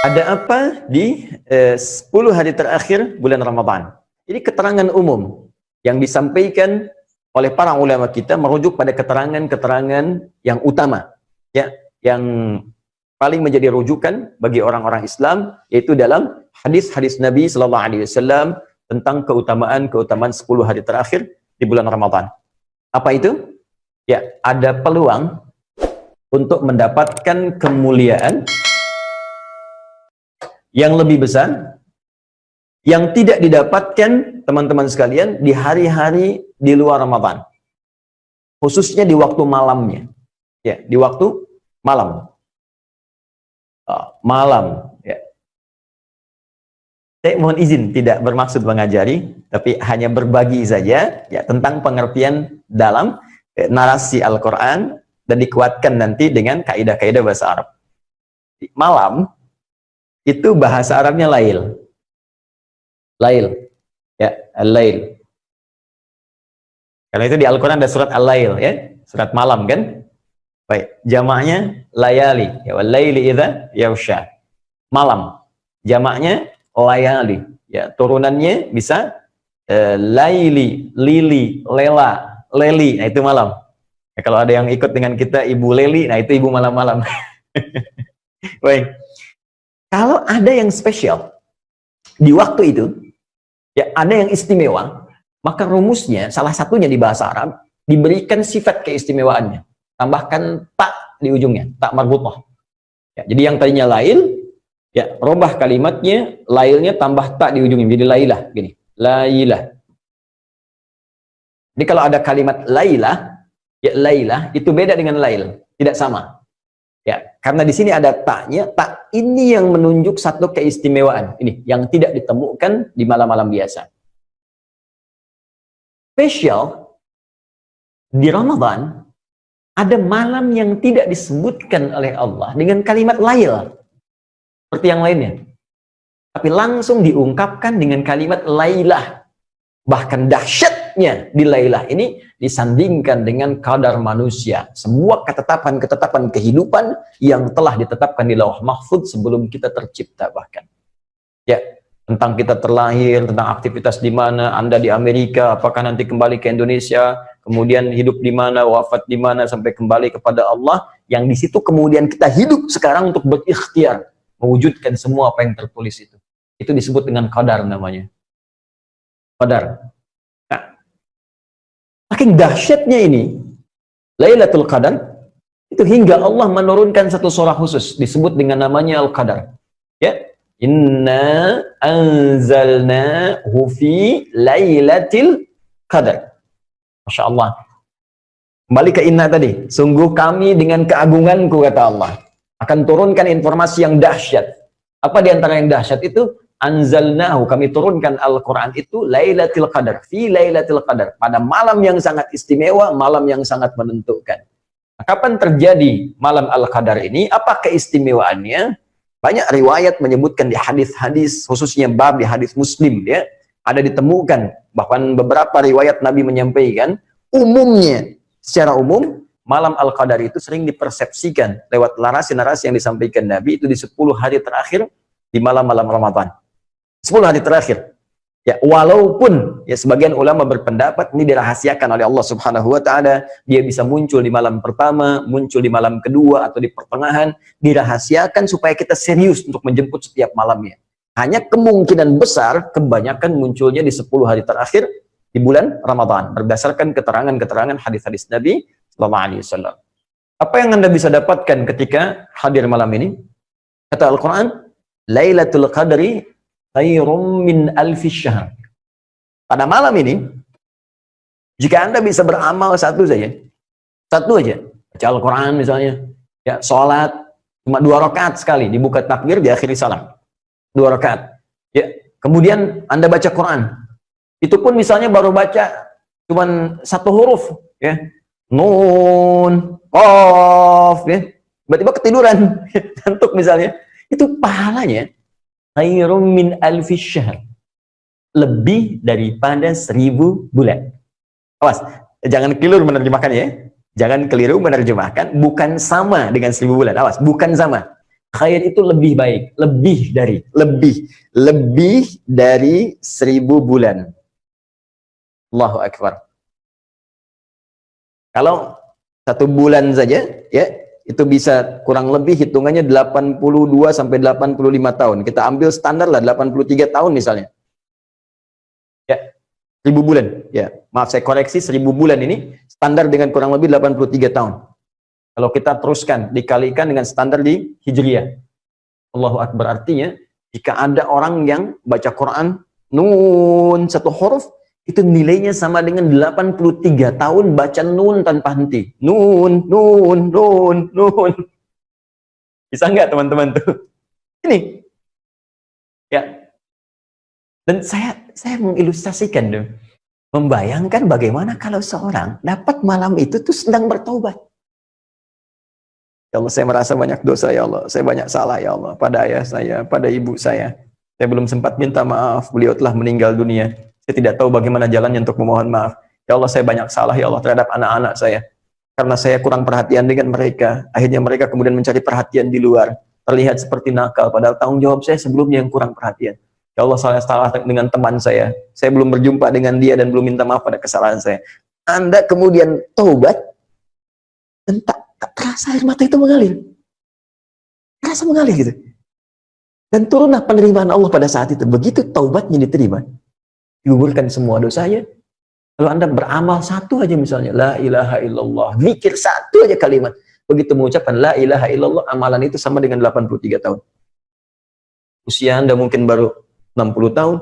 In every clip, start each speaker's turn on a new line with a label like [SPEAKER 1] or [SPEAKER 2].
[SPEAKER 1] Ada apa di 10 hari terakhir bulan Ramadan? Ini keterangan umum yang disampaikan oleh para ulama kita merujuk pada keterangan-keterangan yang utama, ya, yang paling menjadi rujukan bagi orang-orang Islam, yaitu dalam hadis-hadis Nabi Sallallahu Alaihi Wasallam tentang keutamaan 10 hari terakhir di bulan Ramadan. Apa itu? Ya, ada peluang untuk mendapatkan kemuliaan yang lebih besar yang tidak didapatkan teman-teman sekalian di hari-hari di luar Ramadan, khususnya di waktu malamnya, ya, di waktu malam. Malam, ya. Saya mohon izin tidak bermaksud mengajari, tapi hanya berbagi saja, ya, tentang pengertian dalam narasi Al-Quran dan dikuatkan nanti dengan kaidah-kaidah bahasa Arab. Malam itu bahasa Arabnya lail. Lail. Ya, al-lail. Karena itu di Al-Quran ada surat al-lail, ya, surat malam kan? Baik, jamaknya layali, ya, wal-laili idza yaghsha. Malam. Jamaknya layali. Ya, turunannya bisa laili, lili, lela, leli. Nah, itu malam. Ya, kalau ada yang ikut dengan kita Ibu Leli, nah itu ibu malam-malam. Baik. Kalau ada yang spesial di waktu itu, ya, ada yang istimewa, maka rumusnya salah satunya di bahasa Arab diberikan sifat keistimewaannya, tambahkan tak di ujungnya, tak marbutah. Ya, jadi yang tadinya lail, ya, robah kalimatnya, lailnya tambah tak di ujungnya, jadi lailah, gini, lailah. Jadi kalau ada kalimat lailah, ya, lailah itu beda dengan lail, tidak sama. Ya, karena di sini ada taknya, tak ini yang menunjuk satu keistimewaan ini yang tidak ditemukan di malam-malam biasa. Spesial di Ramadan ada malam yang tidak disebutkan oleh Allah dengan kalimat lail seperti yang lainnya, tapi langsung diungkapkan dengan kalimat lailah. Bahkan dahsyatnya di lailah ini disandingkan dengan kadar manusia, semua ketetapan-ketetapan kehidupan yang telah ditetapkan di Lauh Mahfudz sebelum kita tercipta. Bahkan, ya, tentang kita terlahir, tentang aktivitas di mana, Anda di Amerika, apakah nanti kembali ke Indonesia, kemudian hidup di mana, wafat di mana, sampai kembali kepada Allah, yang di situ kemudian kita hidup sekarang untuk berikhtiar mewujudkan semua apa yang tertulis itu. Itu disebut dengan qadar namanya. Qadar. Nah, saking dahsyatnya ini Lailatul Qadar itu hingga Allah menurunkan satu surah khusus disebut dengan namanya Al-Qadar. Ya, inna anzalnahu fi lailatul qadar. Masya Allah. Kembali ke inna tadi, sungguh kami dengan keagunganku, kata Allah, akan turunkan informasi yang dahsyat. Apa di antara yang dahsyat itu? Anzalnahu, kami turunkan Al-Quran itu Lailatul Qadar, fi Lailatul Qadar, pada malam yang sangat istimewa, malam yang sangat menentukan. Nah, kapan terjadi malam Al-Qadar ini? Apa keistimewaannya? Banyak riwayat menyebutkan di hadis-hadis, khususnya bab di hadis Muslim, ya, ada ditemukan bahkan beberapa riwayat Nabi menyampaikan umumnya, secara umum malam Al-Qadar itu sering dipersepsikan lewat narasi-narasi yang disampaikan Nabi itu di 10 hari terakhir di malam-malam Ramadan. 10 hari terakhir. Ya, walaupun ya sebagian ulama berpendapat ini dirahasiakan oleh Allah Subhanahu wa taala, dia bisa muncul di malam pertama, muncul di malam kedua atau di pertengahan, dirahasiakan supaya kita serius untuk menjemput setiap malamnya. Hanya kemungkinan besar kebanyakan munculnya di 10 hari terakhir di bulan Ramadan berdasarkan keterangan-keterangan hadis-hadis Nabi sallallahu alaihi wasallam. Apa yang Anda bisa dapatkan ketika hadir malam ini? Kata Al-Qur'an, Lailatul Qadri khairum min alfi syahr. Pada malam ini, jika Anda bisa beramal satu saja, baca Al-Quran misalnya, ya, sholat cuma 2 rakaat sekali, dibuka takbir, diakhiri salam, 2 rakaat. Ya, kemudian Anda baca Quran, itu pun misalnya baru baca cuma 1 huruf, ya, nun, qaf, ya, tiba-tiba ketiduran, ngantuk misalnya, itu pahalanya khairum min alfi syahr, lebih daripada 1000 bulan. Awas, jangan keliru menerjemahkannya, ya. Jangan keliru menerjemahkan, bukan sama dengan 1000 bulan. Awas, bukan sama. Khair itu lebih baik, lebih dari 1000 bulan. Allahu Akbar. Kalau 1 bulan saja, ya, itu bisa kurang lebih hitungannya 82 sampai 85 tahun. Kita ambil standar lah 83 tahun misalnya. Ya, 1000 bulan. Ya, maaf saya koreksi, 1000 bulan ini standar dengan kurang lebih 83 tahun. Kalau kita teruskan dikalikan dengan standar di Hijriah. Allahu Akbar, artinya jika ada orang yang baca Quran nun satu huruf, itu nilainya sama dengan 83 tahun baca nun tanpa henti. Nun, nun, nun, nun. Bisa nggak teman-teman tuh? Ini. Ya. Dan saya mengilustrasikan dong. Membayangkan bagaimana kalau seorang dapat malam itu tuh sedang bertaubat. Ya Allah, saya merasa banyak dosa ya Allah. Saya banyak salah ya Allah. Pada ayah saya, pada ibu saya. Saya belum sempat minta maaf. Beliau telah meninggal dunia. Saya tidak tahu bagaimana jalannya untuk memohon maaf. Ya Allah, saya banyak salah ya Allah terhadap anak-anak saya. Karena saya kurang perhatian dengan mereka. Akhirnya mereka kemudian mencari perhatian di luar. Terlihat seperti nakal. Padahal tanggung jawab saya sebelumnya yang kurang perhatian. Ya Allah, saya salah dengan teman saya. Saya belum berjumpa dengan dia dan belum minta maaf pada kesalahan saya. Anda kemudian taubat dan tak terasa air mata itu mengalir. Terasa mengalir gitu. Dan turunlah penerimaan Allah pada saat itu. Begitu taubatnya diterima, digugurkan semua dosanya. Kalau Anda beramal satu aja misalnya, la ilaha illallah, zikir satu aja kalimat. Begitu mengucapkan la ilaha illallah, amalan itu sama dengan 83 tahun. Usia Anda mungkin baru 60 tahun,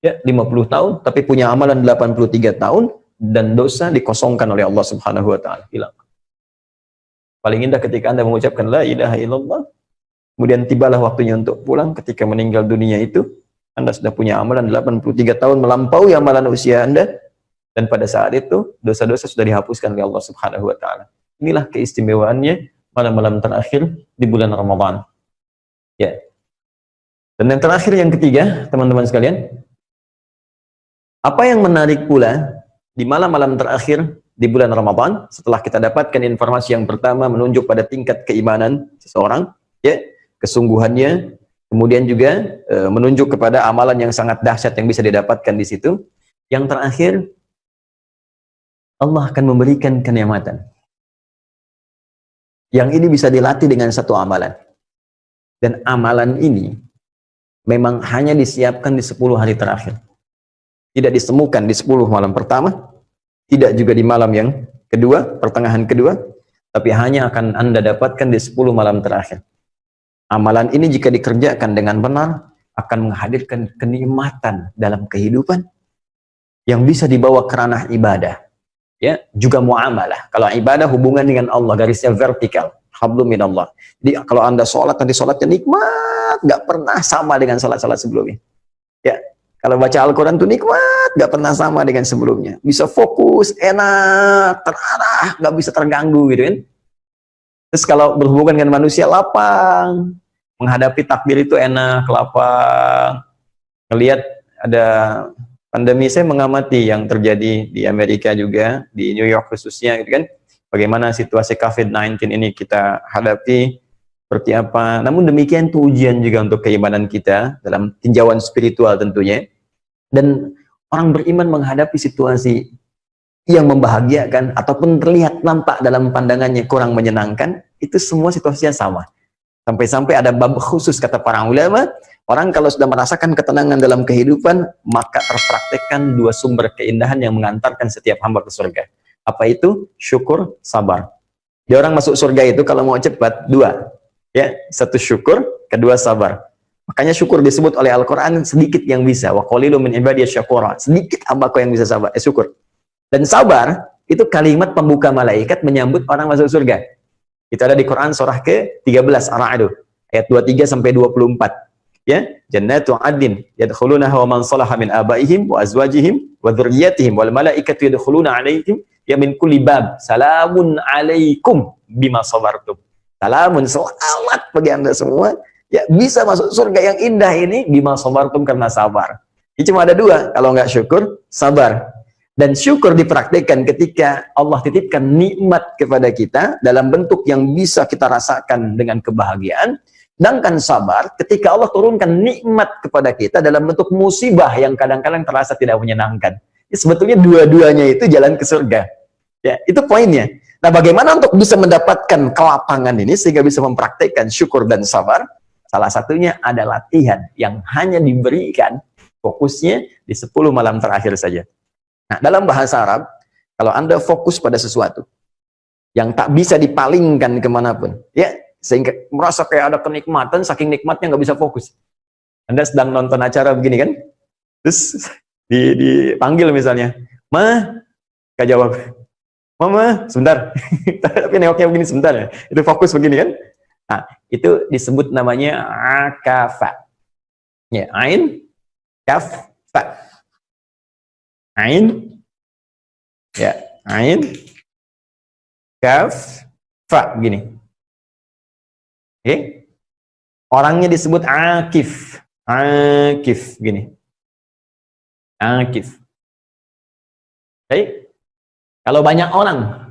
[SPEAKER 1] ya 50 tahun, tapi punya amalan 83 tahun, dan dosa dikosongkan oleh Allah Subhanahu wa Ta'ala. Hilang. Paling indah ketika Anda mengucapkan la ilaha illallah, kemudian tibalah waktunya untuk pulang. Ketika meninggal dunia itu, Anda sudah punya amalan 83 tahun, melampaui amalan usia Anda, dan pada saat itu dosa-dosa sudah dihapuskan oleh Allah Subhanahu wa Ta'ala. Inilah keistimewaannya malam-malam terakhir di bulan Ramadan. Ya. Dan yang terakhir, yang ketiga, teman-teman sekalian, apa yang menarik pula di malam-malam terakhir di bulan Ramadan, setelah kita dapatkan informasi yang pertama menunjuk pada tingkat keimanan seseorang, ya, kesungguhannya, kemudian juga menunjuk kepada amalan yang sangat dahsyat yang bisa didapatkan di situ. Yang terakhir, Allah akan memberikan kenikmatan. Yang ini bisa dilatih dengan satu amalan. Dan amalan ini memang hanya disiapkan di 10 hari terakhir. Tidak ditemukan di 10 malam pertama, tidak juga di malam yang kedua, pertengahan kedua, tapi hanya akan Anda dapatkan di 10 malam terakhir. Amalan ini jika dikerjakan dengan benar, akan menghadirkan kenikmatan dalam kehidupan yang bisa dibawa ke ranah ibadah. Ya, juga muamalah. Kalau ibadah hubungan dengan Allah, garisnya vertikal, hablum minallah. Jadi kalau Anda sholat, nanti sholatnya nikmat, nggak pernah sama dengan sholat-sholat sebelumnya. Ya, kalau baca Al-Quran itu nikmat, nggak pernah sama dengan sebelumnya. Bisa fokus, enak, terarah, nggak bisa terganggu gitu kan. Terus kalau berhubungan dengan manusia, lapang. Menghadapi takdir itu enak, lapang. Ngelihat ada pandemi, saya mengamati yang terjadi di Amerika juga, di New York khususnya gitu kan. Bagaimana situasi COVID-19 ini kita hadapi, seperti apa. Namun demikian itu ujian juga untuk keimanan kita dalam tinjauan spiritual tentunya. Dan orang beriman menghadapi situasi yang membahagiakan ataupun terlihat nampak dalam pandangannya kurang menyenangkan, itu semua situasinya sama. Sampai-sampai ada bab khusus kata para ulama, orang kalau sudah merasakan ketenangan dalam kehidupan, maka terpraktekkan 2 sumber keindahan yang mengantarkan setiap hamba ke surga. Apa itu? Syukur, sabar. Dia orang masuk surga itu kalau mau cepat 2. Ya, 1 syukur, 2 sabar. Makanya syukur disebut oleh Al-Quran sedikit yang bisa. Wa qalilun min ibadiyasy syakura. Sedikit hambaku yang bisa sabar, syukur. Dan sabar itu kalimat pembuka malaikat menyambut orang masuk surga. Itu ada di Quran surah ke-13 Ar-Ra'd ayat 23 sampai 24. Ya, jannatu 'adnin yadkhulunaha wa man salaha min abaihim wa azwajihim wa dzurriyyatihim wal malaikatu yadkhuluna 'alaihim ya min kulli bab. Salamun 'alaikum bima sabartum. Salamun, selamat bagi Anda semua. Ya, bisa masuk surga yang indah ini bima sabartum, karena sabar. Ini cuma ada 2, kalau nggak syukur, sabar. Dan syukur dipraktikkan ketika Allah titipkan nikmat kepada kita dalam bentuk yang bisa kita rasakan dengan kebahagiaan. Sedangkan sabar, ketika Allah turunkan nikmat kepada kita dalam bentuk musibah yang kadang-kadang terasa tidak menyenangkan. Ya, sebetulnya dua-duanya itu jalan ke surga. Ya, itu poinnya. Nah, bagaimana untuk bisa mendapatkan kelapangan ini sehingga bisa mempraktikkan syukur dan sabar? Salah satunya ada latihan yang hanya diberikan fokusnya di 10 malam terakhir saja. Nah, dalam bahasa Arab, kalau Anda fokus pada sesuatu yang tak bisa dipalingkan kemanapun, ya, sehingga merasa kayak ada kenikmatan, saking nikmatnya nggak bisa fokus. Anda sedang nonton acara begini kan, terus dipanggil misalnya, "Ma," nggak jawab, "Mama," sebentar, tapi nengoknya begini sebentar ya, itu fokus begini kan. Nah, itu disebut namanya akafa. Ya, ain, kaf, fa. Ain, ya, ain, kaf, fa, begini. Oke, orangnya disebut akif, akif, gini, akif. Baik, kalau banyak orang,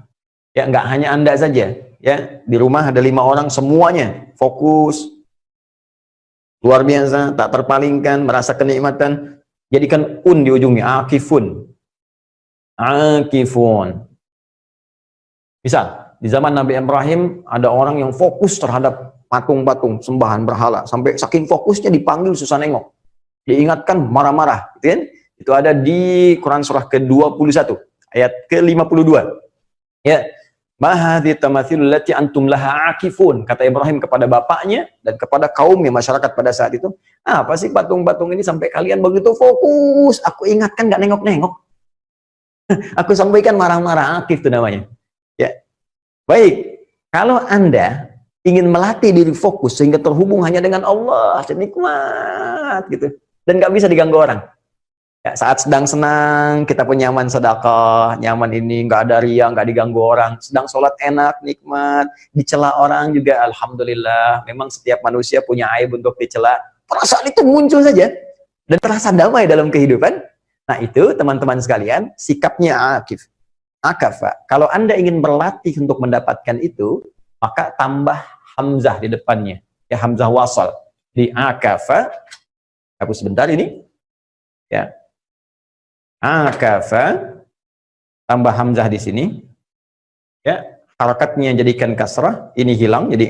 [SPEAKER 1] ya nggak hanya Anda saja, ya di rumah ada 5 orang semuanya fokus, luar biasa, tak terpalingkan, merasa kenikmatan, jadikan di ujungnya, akifun, akifun. Misal di zaman Nabi Ibrahim ada orang yang fokus terhadap patung-patung sembahan berhala, sampai saking fokusnya dipanggil susah nengok, diingatkan marah-marah, gitu kan? Itu ada di Quran surah ke-21 ayat ke-52. Ya, mahadhi tamathilul lati antum laha akifun, kata Ibrahim kepada bapaknya dan kepada kaumnya, masyarakat pada saat itu, apa sih patung-patung ini sampai kalian begitu fokus? Aku ingatkan nggak nengok-nengok. Aku sampaikan marah-marah, akif itu namanya. Ya, baik, kalau Anda ingin melatih diri fokus sehingga terhubung hanya dengan Allah, nikmat gitu, dan nggak bisa diganggu orang. Ya, saat sedang senang kita pun nyaman sedekah, nyaman ini, nggak ada riya, nggak diganggu orang. Sedang sholat enak, nikmat, dicela orang juga alhamdulillah. Memang setiap manusia punya aib untuk dicela. Perasaan itu muncul saja dan terasa damai dalam kehidupan. Nah, itu teman-teman sekalian, sikapnya akif. Akafa. Kalau Anda ingin berlatih untuk mendapatkan itu, maka tambah hamzah di depannya. Ya, hamzah wasal. Di akafa, hapus sebentar ini. Ya. Akafa, tambah hamzah di sini. Ya, harakatnya jadikan kasrah, ini hilang jadi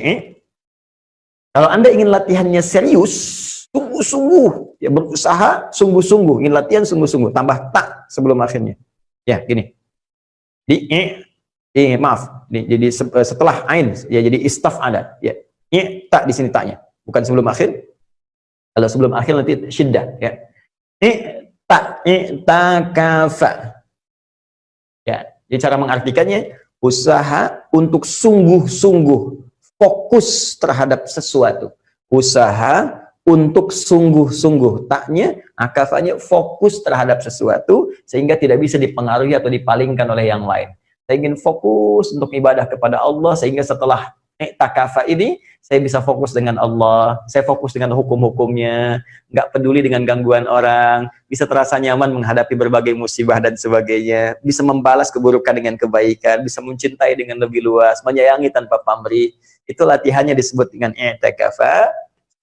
[SPEAKER 1] Kalau Anda ingin latihannya serius, sungguh-sungguh, ya berusaha sungguh-sungguh, ingin latihan sungguh-sungguh, tambah tak sebelum akhirnya. Ya, gini. Di maaf, jadi setelah ain ya jadi istaf ada ya, tak di sini taknya bukan sebelum akhir. Kalau sebelum akhir nanti syiddah ya, takafa ya. Jadi cara mengartikannya usaha untuk sungguh-sungguh fokus terhadap sesuatu, usaha untuk sungguh-sungguh, taknya akafanya fokus terhadap sesuatu sehingga tidak bisa dipengaruhi atau dipalingkan oleh yang lain. Saya ingin fokus untuk ibadah kepada Allah sehingga setelah takafa ini saya bisa fokus dengan Allah, saya fokus dengan hukum-hukumnya, nggak peduli dengan gangguan orang, bisa terasa nyaman menghadapi berbagai musibah dan sebagainya, bisa membalas keburukan dengan kebaikan, bisa mencintai dengan lebih luas, menyayangi tanpa pamrih. Itu latihannya disebut dengan i'tikafa.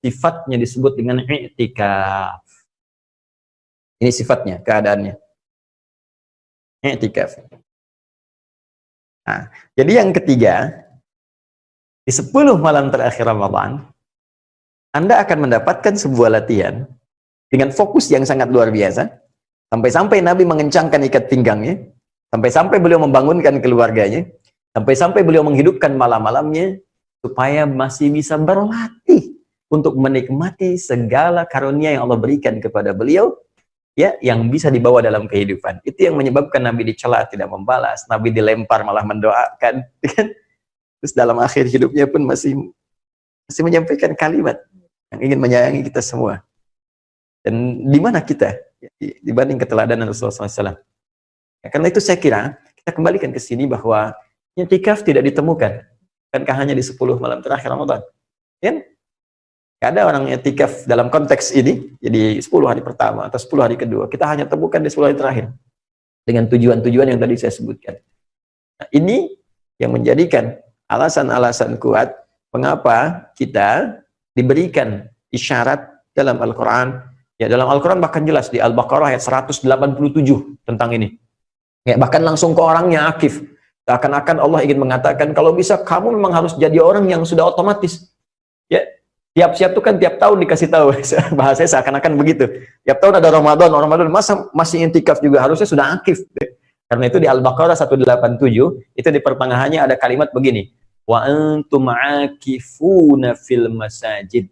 [SPEAKER 1] Sifatnya disebut dengan i'tikaf. Ini sifatnya, keadaannya. I'tikaf. Nah, jadi yang ketiga, di 10 malam terakhir Ramadan, Anda akan mendapatkan sebuah latihan dengan fokus yang sangat luar biasa. Sampai-sampai Nabi mengencangkan ikat pinggangnya, sampai-sampai beliau membangunkan keluarganya, sampai-sampai beliau menghidupkan malam-malamnya, supaya masih bisa berlatih untuk menikmati segala karunia yang Allah berikan kepada beliau, ya, yang bisa dibawa dalam kehidupan. Itu yang menyebabkan Nabi dicela tidak membalas, Nabi dilempar malah mendoakan, kan? Terus dalam akhir hidupnya pun masih menyampaikan kalimat yang ingin menyayangi kita semua. Dan di mana kita dibanding keteladanan Rasulullah SAW? Ya, karena itu saya kira kita kembalikan ke sini bahwa i'tikaf tidak ditemukan, bukankah hanya di 10 malam terakhir Ramadan? Kan? Ada orang i'tikaf dalam konteks ini, jadi 10 hari pertama atau 10 hari kedua, kita hanya temukan di 10 hari terakhir. Dengan tujuan-tujuan yang tadi saya sebutkan. Nah, ini yang menjadikan alasan-alasan kuat mengapa kita diberikan isyarat dalam Al-Quran. Ya, dalam Al-Quran bahkan jelas di Al-Baqarah ayat 187 tentang ini. Ya, bahkan langsung ke orangnya akif. Seakan-akan Allah ingin mengatakan, kalau bisa kamu memang harus jadi orang yang sudah otomatis. Ya, tiap-tiap itu kan tiap tahun dikasih tahu. Bahasanya seakan-akan begitu. Tiap tahun ada Ramadan, masa masih intikaf juga, harusnya sudah akif. Karena itu di Al-Baqarah 187, itu di pertengahannya ada kalimat begini. Wa antum akifuna fil masajid.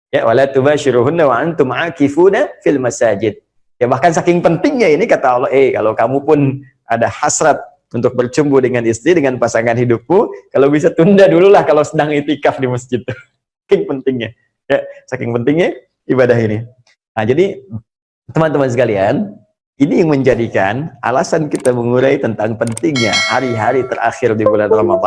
[SPEAKER 1] Ya, wala tubashiruhunna wa antum akifuna fil masajid. Ya, bahkan saking pentingnya ini kata Allah, kalau kamu pun ada hasrat untuk bercumbu dengan istri, dengan pasangan hidupmu, kalau bisa tunda dulu lah kalau sedang itikaf di masjid. Saking pentingnya. Ya, saking pentingnya ibadah ini. Nah, jadi teman-teman sekalian, ini yang menjadikan alasan kita mengurai tentang pentingnya hari-hari terakhir di bulan Ramadan.